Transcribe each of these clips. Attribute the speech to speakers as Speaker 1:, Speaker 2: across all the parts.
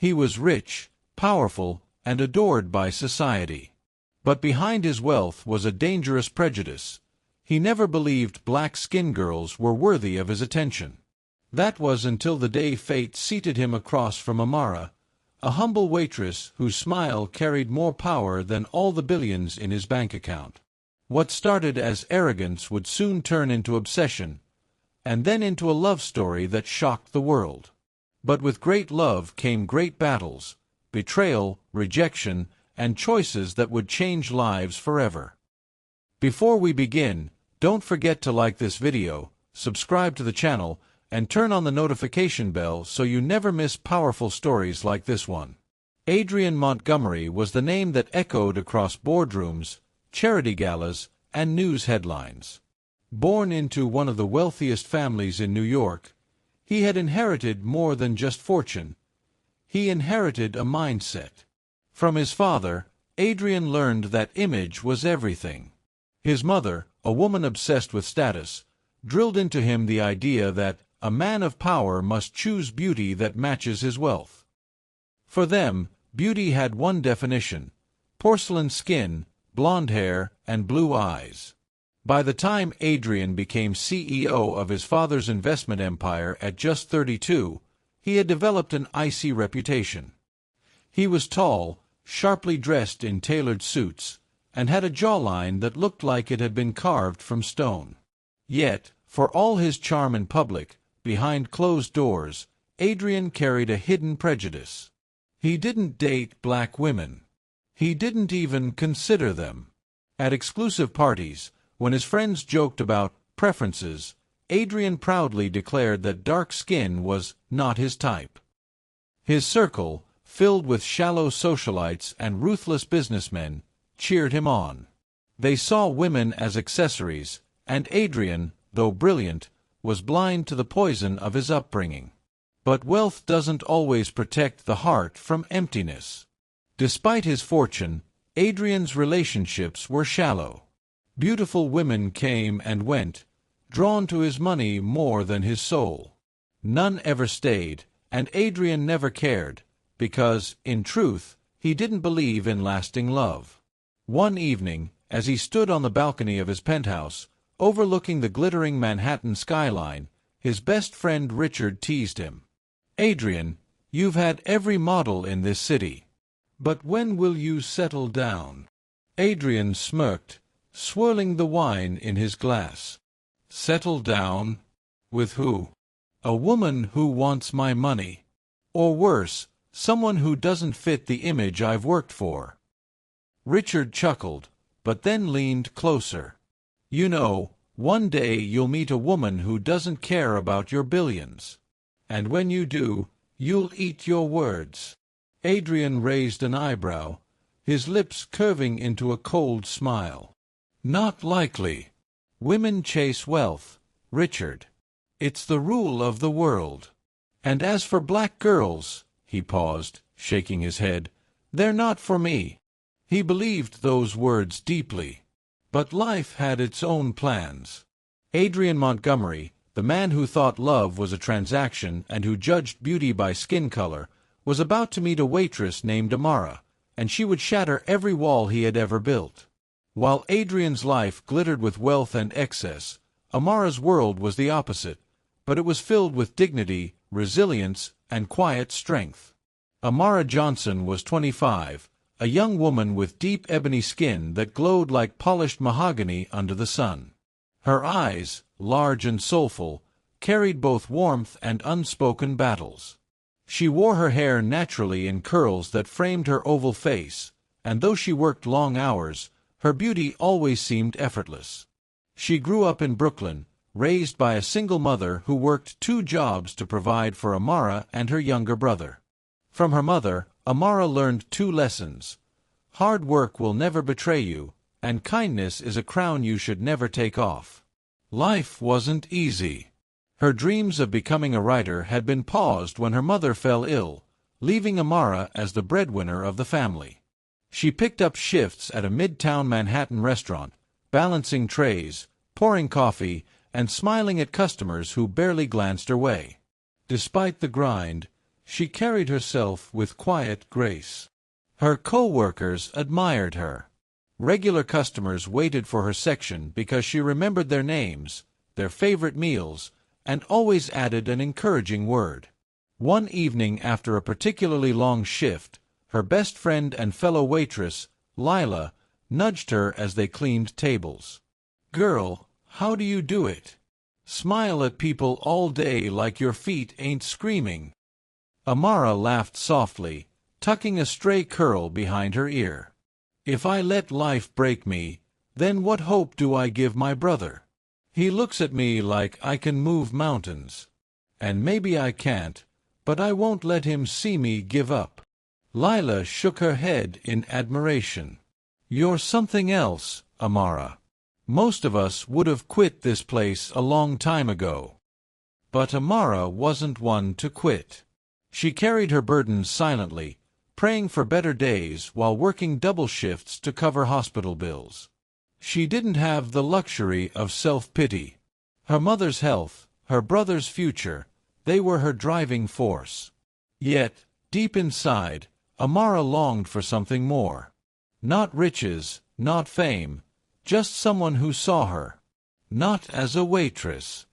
Speaker 1: He was rich, powerful, and adored by society. But behind his wealth was a dangerous prejudice. He never believed black-skinned girls were worthy of his attention. That was until the day fate seated him across from Amara, a humble waitress whose smile carried more power than all the billions in his bank account. What started as arrogance would soon turn into obsession, and then into a love story that shocked the world. But with great love came great battles, betrayal, rejection, and choices that would change lives forever. Before we begin, don't forget to like this video, subscribe to the channel, and turn on the notification bell so you never miss powerful stories like this one. Adrian Montgomery was the name that echoed across boardrooms, charity galas, and news headlines. Born into one of the wealthiest families in New York, he had inherited more than just fortune. He inherited a mindset. From his father, Adrian learned that image was everything. His mother, a woman obsessed with status, drilled into him the idea that a man of power must choose beauty that matches his wealth. For them, beauty had one definition: porcelain skin, blonde hair, and blue eyes. By the time Adrian became CEO of his father's investment empire at just 32, he had developed an icy reputation. He was tall, sharply dressed in tailored suits, and had a jawline that looked like it had been carved from stone. Yet, for all his charm in public, behind closed doors, Adrian carried a hidden prejudice. He didn't date black women. He didn't even consider them. At exclusive parties, when his friends joked about preferences, Adrian proudly declared that dark skin was not his type. His circle, filled with shallow socialites and ruthless businessmen, cheered him on. They saw women as accessories, and Adrian, though brilliant, was blind to the poison of his upbringing. But wealth doesn't always protect the heart from emptiness. Despite his fortune, Adrian's relationships were shallow. Beautiful women came and went, drawn to his money more than his soul. None ever stayed, and Adrian never cared, because, in truth, he didn't believe in lasting love. One evening, as he stood on the balcony of his penthouse, overlooking the glittering Manhattan skyline, his best friend Richard teased him. "Adrian, you've had every model in this city. But when will you settle down?" Adrian smirked, swirling the wine in his glass. "Settle down? With who?" "A woman who wants my money. Or worse, someone who doesn't fit the image I've worked for." Richard chuckled, but then leaned closer. "You know, one day you'll meet a woman who doesn't care about your billions. And when you do, you'll eat your words." Adrian raised an eyebrow, his lips curving into a cold smile. "Not likely. Women chase wealth, Richard. It's the rule of the world. And as for black girls," he paused, shaking his head, "they're not for me." He believed those words deeply. But life had its own plans. Adrian Montgomery, the man who thought love was a transaction and who judged beauty by skin color, was about to meet a waitress named Amara, and she would shatter every wall he had ever built. While Adrian's life glittered with wealth and excess, Amara's world was the opposite, but it was filled with dignity, resilience, and quiet strength. Amara Johnson was 25, a young woman with deep ebony skin that glowed like polished mahogany under the sun. Her eyes, large and soulful, carried both warmth and unspoken battles. She wore her hair naturally in curls that framed her oval face, and though she worked long hours, her beauty always seemed effortless. She grew up in Brooklyn, raised by a single mother who worked 2 jobs to provide for Amara and her younger brother. From her mother, Amara learned 2 lessons. Hard work will never betray you, and kindness is a crown you should never take off. Life wasn't easy. Her dreams of becoming a writer had been paused when her mother fell ill, leaving Amara as the breadwinner of the family. She picked up shifts at a midtown Manhattan restaurant, balancing trays, pouring coffee, and smiling at customers who barely glanced her way. Despite the grind, She carried herself with quiet grace. Her co-workers admired her. Regular customers waited for her section because she remembered their names, their favorite meals, and always added an encouraging word. One evening after a particularly long shift, her best friend and fellow waitress, Lila, nudged her as they cleaned tables. "Girl, how do you do it? Smile at people all day like your feet ain't screaming." Amara laughed softly, tucking a stray curl behind her ear. "If I let life break me, then what hope do I give my brother? He looks at me like I can move mountains. And maybe I can't, but I won't let him see me give up." Lila shook her head in admiration. "You're something else, Amara. Most of us would have quit this place a long time ago." But Amara wasn't one to quit. She carried her burdens silently, praying for better days while working double shifts to cover hospital bills. She didn't have the luxury of self-pity. Her mother's health, her brother's future, they were her driving force. Yet, deep inside, Amara longed for something more. Not riches, not fame, just someone who saw her. Not as a waitress.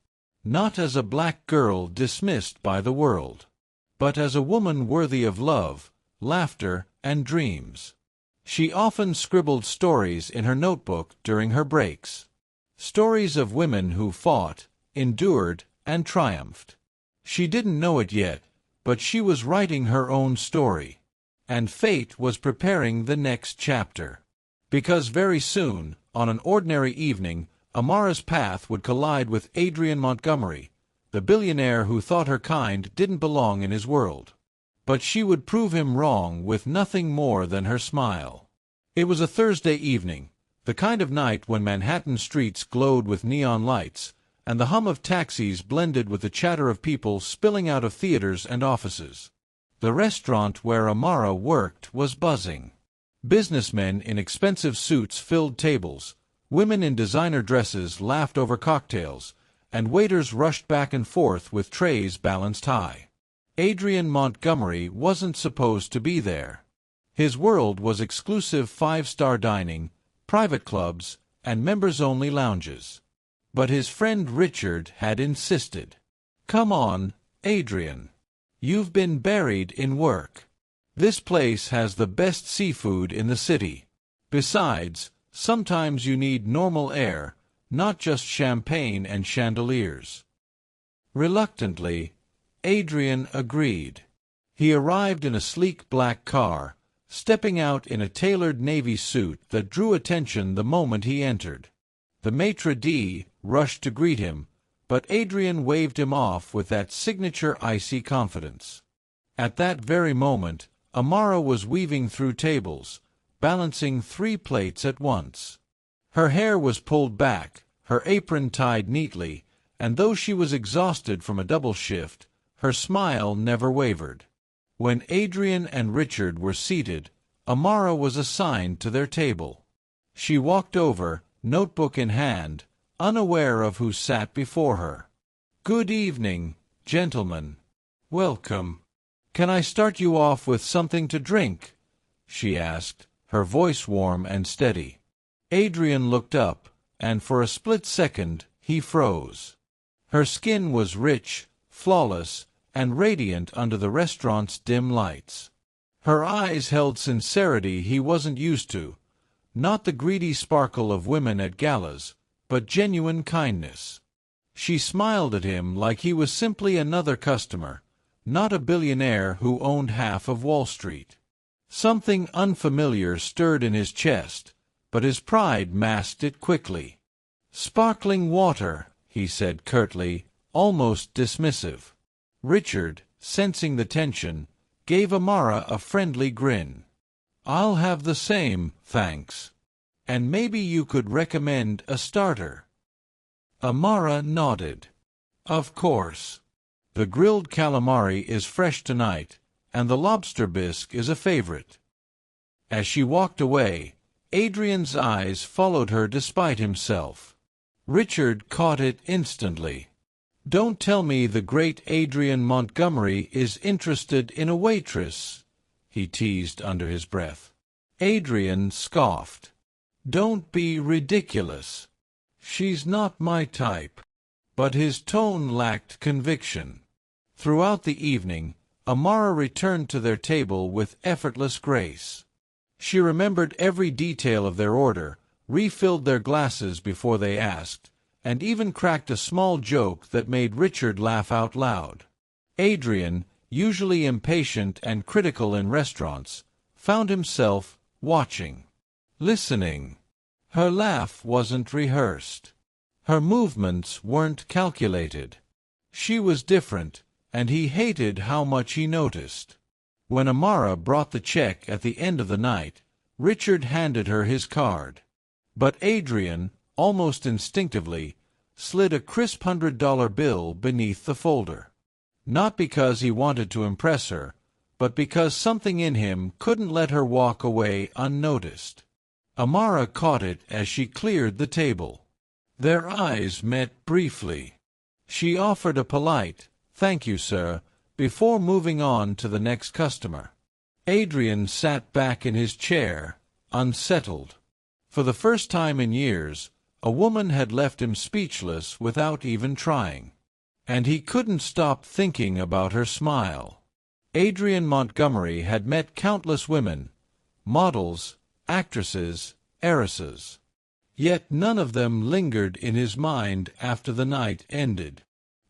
Speaker 1: Not as a black girl dismissed by the world. But as a woman worthy of love, laughter, and dreams. She often scribbled stories in her notebook during her breaks. Stories of women who fought, endured, and triumphed. She didn't know it yet, but she was writing her own story. And fate was preparing the next chapter. Because very soon, on an ordinary evening, Amara's path would collide with Adrian Montgomery, the billionaire who thought her kind didn't belong in his world. But she would prove him wrong with nothing more than her smile. It was a Thursday evening, the kind of night when Manhattan streets glowed with neon lights, and the hum of taxis blended with the chatter of people spilling out of theaters and offices. The restaurant where Amara worked was buzzing. Businessmen in expensive suits filled tables, women in designer dresses laughed over cocktails, and waiters rushed back and forth with trays balanced high. Adrian Montgomery wasn't supposed to be there. His world was exclusive five-star dining, private clubs, and members-only lounges. But his friend Richard had insisted. "Come on, Adrian. You've been buried in work. This place has the best seafood in the city. Besides, sometimes you need normal air, not just champagne and chandeliers." Reluctantly, Adrian agreed. He arrived in a sleek black car, stepping out in a tailored navy suit that drew attention the moment he entered. The maitre d' rushed to greet him, but Adrian waved him off with that signature icy confidence. At that very moment, Amara was weaving through tables, balancing 3 plates at once. Her hair was pulled back, her apron tied neatly, and though she was exhausted from a double shift, her smile never wavered. When Adrian and Richard were seated, Amara was assigned to their table. She walked over, notebook in hand, unaware of who sat before her. "Good evening, gentlemen. Welcome. Can I start you off with something to drink?" she asked, her voice warm and steady. Adrian looked up, and for a split second he froze. Her skin was rich, flawless, and radiant under the restaurant's dim lights. Her eyes held sincerity he wasn't used to, not the greedy sparkle of women at galas, but genuine kindness. She smiled at him like he was simply another customer, not a billionaire who owned half of Wall Street. Something unfamiliar stirred in his chest, but his pride masked it quickly. "Sparkling water," he said curtly, almost dismissive. Richard, sensing the tension, gave Amara a friendly grin. "I'll have the same, thanks. And maybe you could recommend a starter." Amara nodded. "Of course. The grilled calamari is fresh tonight, and the lobster bisque is a favorite." As she walked away, Adrian's eyes followed her despite himself. Richard caught it instantly. Don't tell me the great Adrian Montgomery is interested in a waitress, he teased under his breath. Adrian scoffed. Don't be ridiculous. She's not my type. But his tone lacked conviction. Throughout the evening, Amara returned to their table with effortless grace. She remembered every detail of their order, refilled their glasses before they asked, and even cracked a small joke that made Richard laugh out loud. Adrian, usually impatient and critical in restaurants, found himself watching, listening. Her laugh wasn't rehearsed. Her movements weren't calculated. She was different, and he hated how much he noticed. When Amara brought the check at the end of the night, Richard handed her his card. But Adrian, almost instinctively, slid a crisp $100 bill beneath the folder. Not because he wanted to impress her, but because something in him couldn't let her walk away unnoticed. Amara caught it as she cleared the table. Their eyes met briefly. She offered a polite, "Thank you, sir," before moving on to the next customer. Adrian sat back in his chair, unsettled. For the first time in years, a woman had left him speechless without even trying. And he couldn't stop thinking about her smile. Adrian Montgomery had met countless women, models, actresses, heiresses. Yet none of them lingered in his mind after the night ended.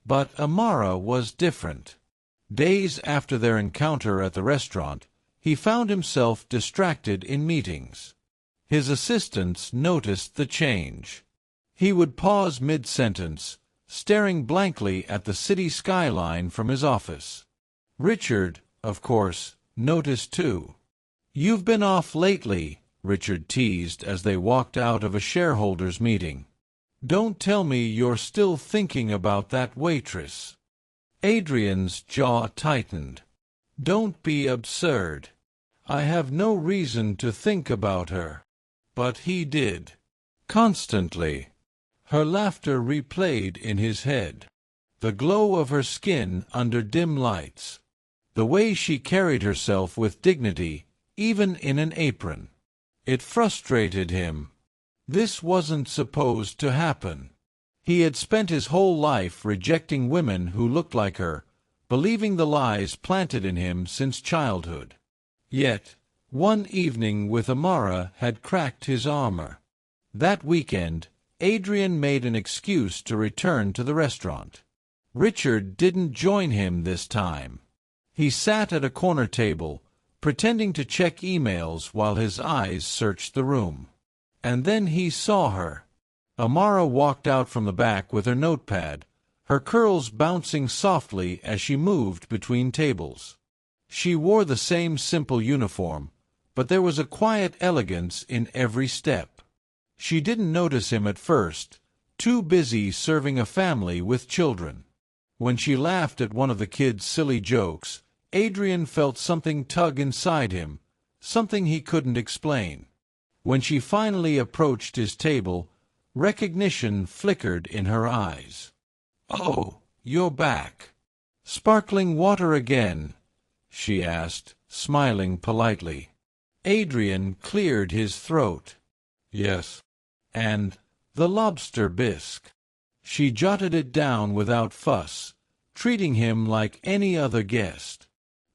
Speaker 1: But Amara was different. Days after their encounter at the restaurant, he found himself distracted in meetings. His assistants noticed the change. He would pause mid-sentence, staring blankly at the city skyline from his office. Richard, of course, noticed too. "You've been off lately," Richard teased as they walked out of a shareholders' meeting. "Don't tell me you're still thinking about that waitress." Adrian's jaw tightened. "Don't be absurd. I have no reason to think about her." But he did. Constantly. Her laughter replayed in his head. The glow of her skin under dim lights. The way she carried herself with dignity, even in an apron. It frustrated him. This wasn't supposed to happen. He had spent his whole life rejecting women who looked like her, believing the lies planted in him since childhood. Yet, one evening with Amara had cracked his armor. That weekend, Adrian made an excuse to return to the restaurant. Richard didn't join him this time. He sat at a corner table, pretending to check emails while his eyes searched the room. And then he saw her. Amara walked out from the back with her notepad, her curls bouncing softly as she moved between tables. She wore the same simple uniform, but there was a quiet elegance in every step. She didn't notice him at first, too busy serving a family with children. When she laughed at one of the kids' silly jokes, Adrian felt something tug inside him, something he couldn't explain. When she finally approached his table, recognition flickered in her eyes. "Oh, you're back. Sparkling water again?" she asked, smiling politely. Adrian cleared his throat. "Yes." "And the lobster bisque." She jotted it down without fuss, treating him like any other guest.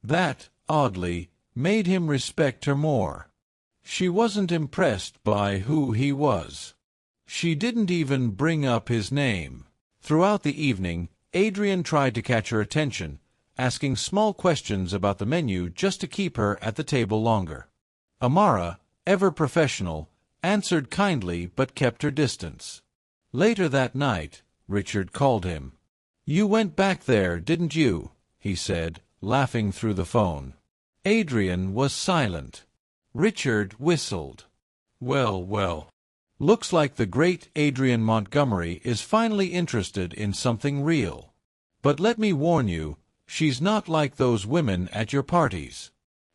Speaker 1: That, oddly, made him respect her more. She wasn't impressed by who he was. She didn't even bring up his name. Throughout the evening, Adrian tried to catch her attention, asking small questions about the menu just to keep her at the table longer. Amara, ever professional, answered kindly but kept her distance. Later that night, Richard called him. "You went back there, didn't you?" he said, laughing through the phone. Adrian was silent. Richard whistled. "Well, well. Looks like the great Adrian Montgomery is finally interested in something real. But let me warn you, she's not like those women at your parties.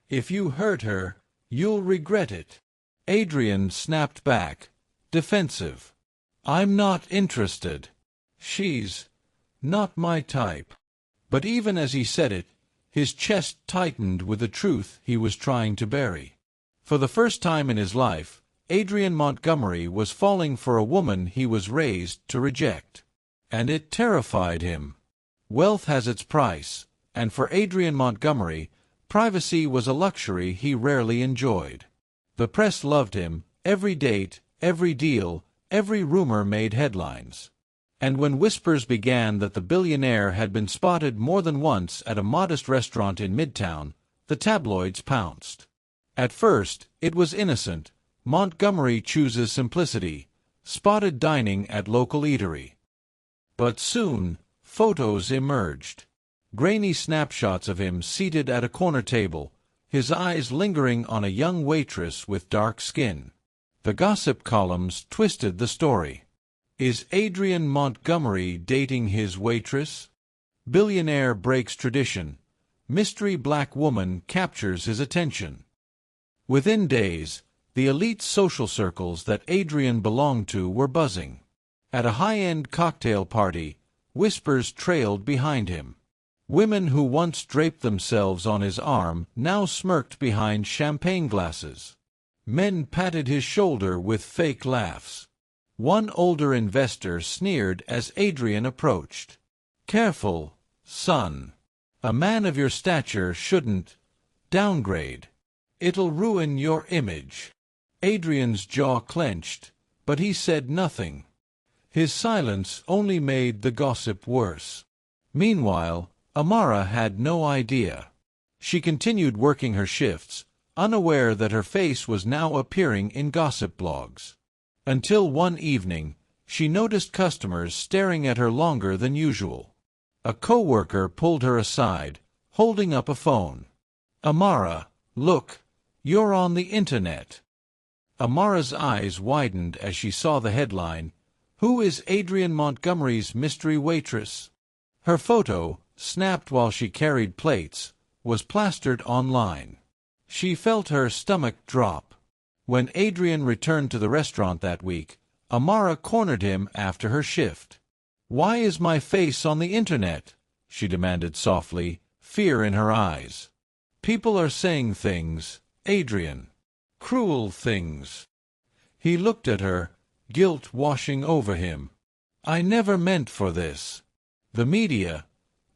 Speaker 1: If you hurt her, you'll regret it." Adrian snapped back, defensive. "I'm not interested. She's Not my type. But even as he said it, his chest tightened with the truth he was trying to bury. For the first time in his life, Adrian Montgomery was falling for a woman he was raised to reject. And it terrified him. Wealth has its price, and for Adrian Montgomery, privacy was a luxury he rarely enjoyed. The press loved him. Every date, every deal, every rumor made headlines. And when whispers began that the billionaire had been spotted more than once at a modest restaurant in Midtown, the tabloids pounced. At first, it was innocent. Montgomery chooses simplicity, spotted dining at local eatery. But soon, photos emerged. Grainy snapshots of him seated at a corner table, his eyes lingering on a young waitress with dark skin. The gossip columns twisted the story. Is Adrian Montgomery dating his waitress? Billionaire breaks tradition. Mystery black woman captures his attention. Within days, the elite social circles that Adrian belonged to were buzzing. At a high-end cocktail party, whispers trailed behind him. Women who once draped themselves on his arm now smirked behind champagne glasses. Men patted his shoulder with fake laughs. One older investor sneered as Adrian approached. "Careful, son. A man of your stature shouldn't downgrade. It'll ruin your image." Adrian's jaw clenched, but he said nothing. His silence only made the gossip worse. Meanwhile, Amara had no idea. She continued working her shifts, unaware that her face was now appearing in gossip blogs. Until one evening, she noticed customers staring at her longer than usual. A coworker pulled her aside, holding up a phone. "Amara, look, you're on the internet." Amara's eyes widened as she saw the headline, "Who is Adrian Montgomery's mystery waitress?" Her photo, snapped while she carried plates, was plastered online. She felt her stomach drop. When Adrian returned to the restaurant that week, Amara cornered him after her shift. "Why is my face on the internet?" she demanded softly, fear in her eyes. "People are saying things, Adrian. Cruel things." He looked at her, guilt washing over him. "I never meant for this. The media,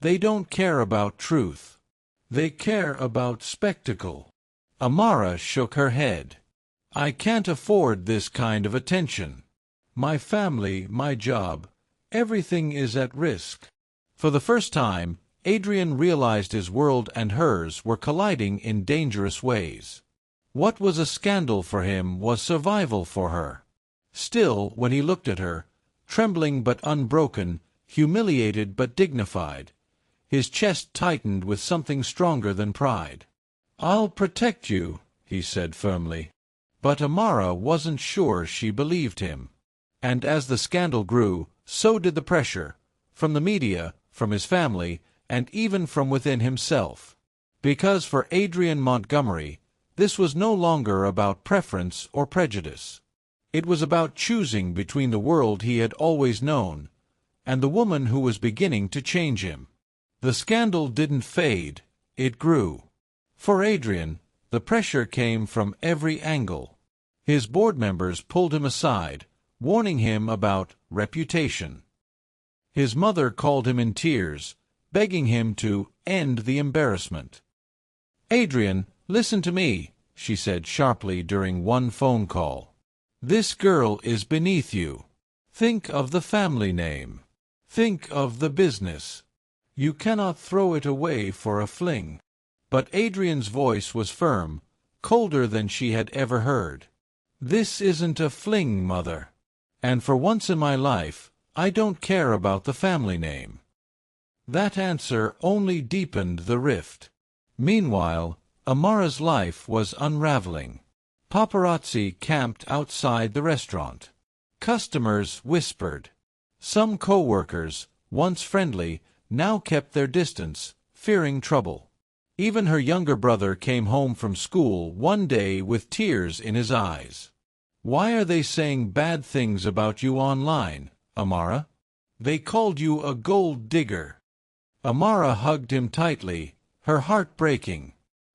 Speaker 1: they don't care about truth. They care about spectacle." Amara shook her head. "I can't afford this kind of attention. My family, my job, everything is at risk." For the first time, Adrian realized his world and hers were colliding in dangerous ways. What was a scandal for him was survival for her. Still, when he looked at her, trembling but unbroken, humiliated but dignified, his chest tightened with something stronger than pride. "I'll protect you," he said firmly. But Amara wasn't sure she believed him. And as the scandal grew, so did the pressure, from the media, from his family, and even from within himself. Because for Adrian Montgomery, this was no longer about preference or prejudice. It was about choosing between the world he had always known and the woman who was beginning to change him. The scandal didn't fade, it grew. For Adrian, the pressure came from every angle. His board members pulled him aside, warning him about reputation. His mother called him in tears, begging him to end the embarrassment. "Adrian, listen to me," she said sharply during one phone call. "This girl is beneath you. Think of the family name. Think of the business. You cannot throw it away for a fling." But Adrian's voice was firm, colder than she had ever heard. "This isn't a fling, Mother. And for once in my life, I don't care about the family name." That answer only deepened the rift. Meanwhile, Amara's life was unraveling. Paparazzi camped outside the restaurant. Customers whispered. Some co-workers, once friendly, now kept their distance, fearing trouble. Even her younger brother came home from school one day with tears in his eyes. "Why are they saying bad things about you online, Amara?" They called you a gold digger." Amara hugged him tightly, her heart breaking.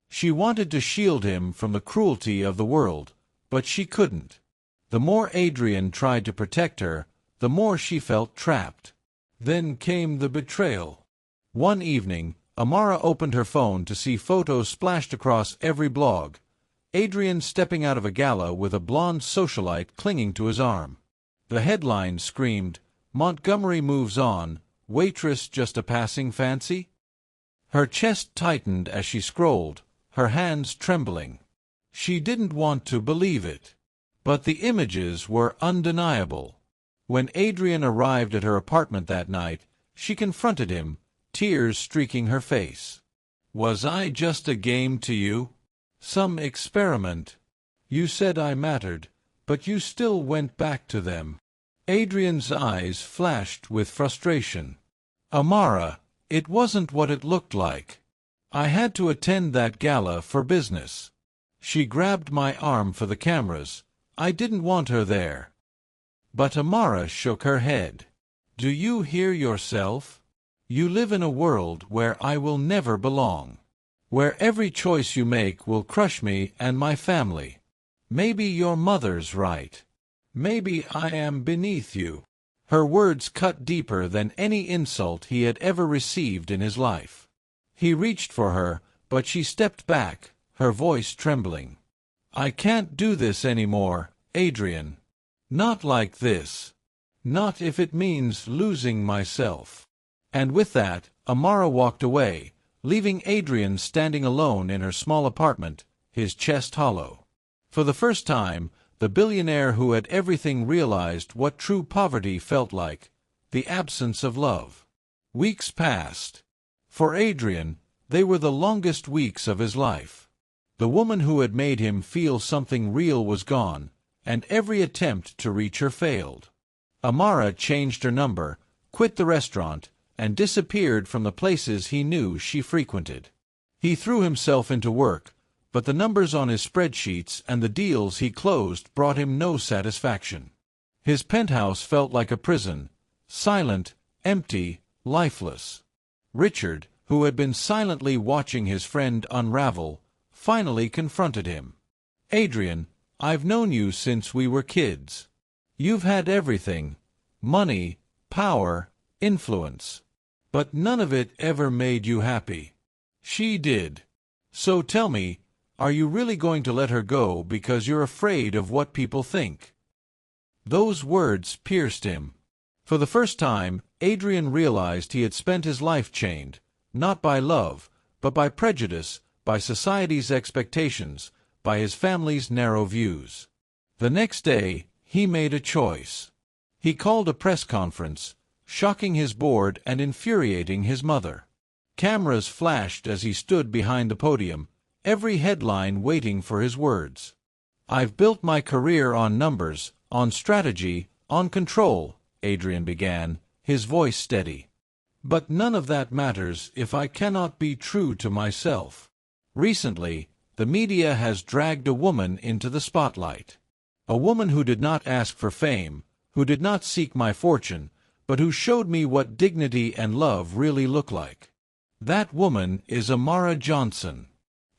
Speaker 1: She wanted to shield him from the cruelty of the world, but she couldn't. The more Adrian tried to protect her, the more she felt trapped. Then came the betrayal. One evening, Amara opened her phone to see photos splashed across every blog. Adrian stepping out of a gala with a blonde socialite clinging to his arm. The headline screamed, "Montgomery moves on, waitress just a passing fancy?" Her chest tightened as she scrolled, her hands trembling. She didn't want to believe it. But the images were undeniable. When Adrian arrived at her apartment that night, she confronted him, tears streaking her face. "Was I just a game to you? Some experiment? You said I mattered, but you still went back to them." Adrian's eyes flashed with frustration. "Amara, it wasn't what it looked like. I had to attend that gala for business." She grabbed my arm for the cameras. "I didn't want her there." But Amara shook her head. "Do you hear yourself? You live in a world where I will never belong. Where every choice you make will crush me and my family. Maybe your mother's right. Maybe I am beneath you." Her words cut deeper than any insult he had ever received in his life. He reached for her, but she stepped back, her voice trembling. "I can't do this anymore, Adrian. Not like this. Not if it means losing myself." And with that, Amara walked away, leaving Adrian standing alone in her small apartment, his chest hollow. For the first time, the billionaire who had everything realized what true poverty felt like, the absence of love. Weeks passed. For Adrian, they were the longest weeks of his life. The woman who had made him feel something real was gone, and every attempt to reach her failed. Amara changed her number, quit the restaurant, and disappeared from the places he knew she frequented. He threw himself into work, but the numbers on his spreadsheets and the deals he closed brought him no satisfaction. His penthouse felt like a prison, silent, empty, lifeless. Richard, who had been silently watching his friend unravel, finally confronted him. "Adrian, I've known you since we were kids. You've had everything: money, power, influence. But none of it ever made you happy. She did. So tell me, are you really going to let her go because you're afraid of what people think?" Those words pierced him. For the first time, Adrian realized he had spent his life chained, not by love, but by prejudice, by society's expectations, by his family's narrow views. The next day, he made a choice. He called a press conference, shocking his board and infuriating his mother. Cameras flashed as he stood behind the podium, every headline waiting for his words. "I've built my career on numbers, on strategy, on control," Adrian began, his voice steady. "But none of that matters if I cannot be true to myself. Recently, the media has dragged a woman into the spotlight. A woman who did not ask for fame, who did not seek my fortune, but who showed me what dignity and love really look like. That woman is Amara Johnson.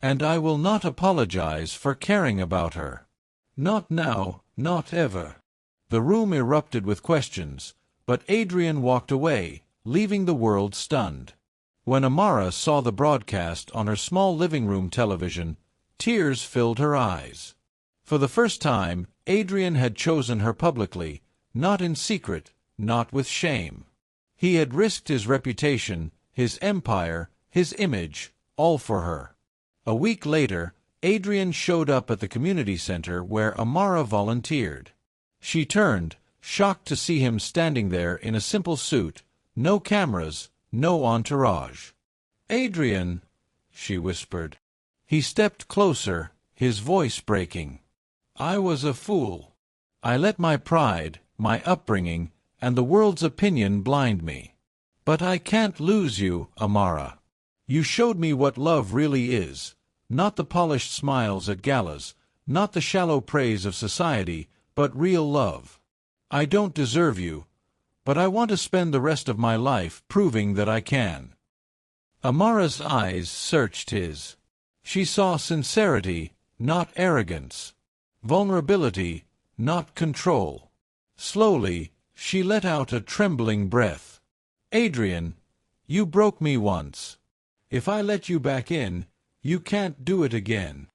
Speaker 1: And I will not apologize for caring about her. Not now, not ever." The room erupted with questions, but Adrian walked away, leaving the world stunned. When Amara saw the broadcast on her small living room television, tears filled her eyes. For the first time, Adrian had chosen her publicly, not in secret, not with shame. He had risked his reputation, his empire, his image, all for her. A week later, Adrian showed up at the community center where Amara volunteered. She turned, shocked to see him standing there in a simple suit, no cameras, no entourage. "Adrian," she whispered. He stepped closer, his voice breaking. "I was a fool. I let my pride, my upbringing, and the world's opinion blind me. But I can't lose you, Amara. You showed me what love really is, not the polished smiles at galas, not the shallow praise of society, but real love. I don't deserve you, but I want to spend the rest of my life proving that I can." Amara's eyes searched his. She saw sincerity, not arrogance. Vulnerability, not control. Slowly, she let out a trembling breath. "Adrian, you broke me once. If I let you back in, you can't do it again."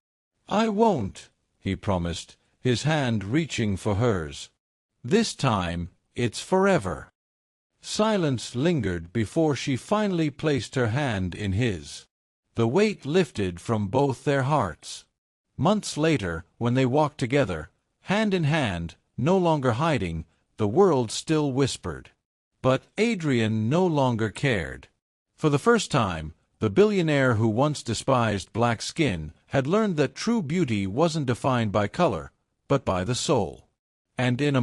Speaker 1: "I won't," he promised, his hand reaching for hers. "This time, it's forever." Silence lingered before she finally placed her hand in his. The weight lifted from both their hearts. Months later, when they walked together, hand in hand, no longer hiding, the world still whispered. But Adrian no longer cared. For the first time, the billionaire who once despised black skin had learned that true beauty wasn't defined by color, but by the soul. And in a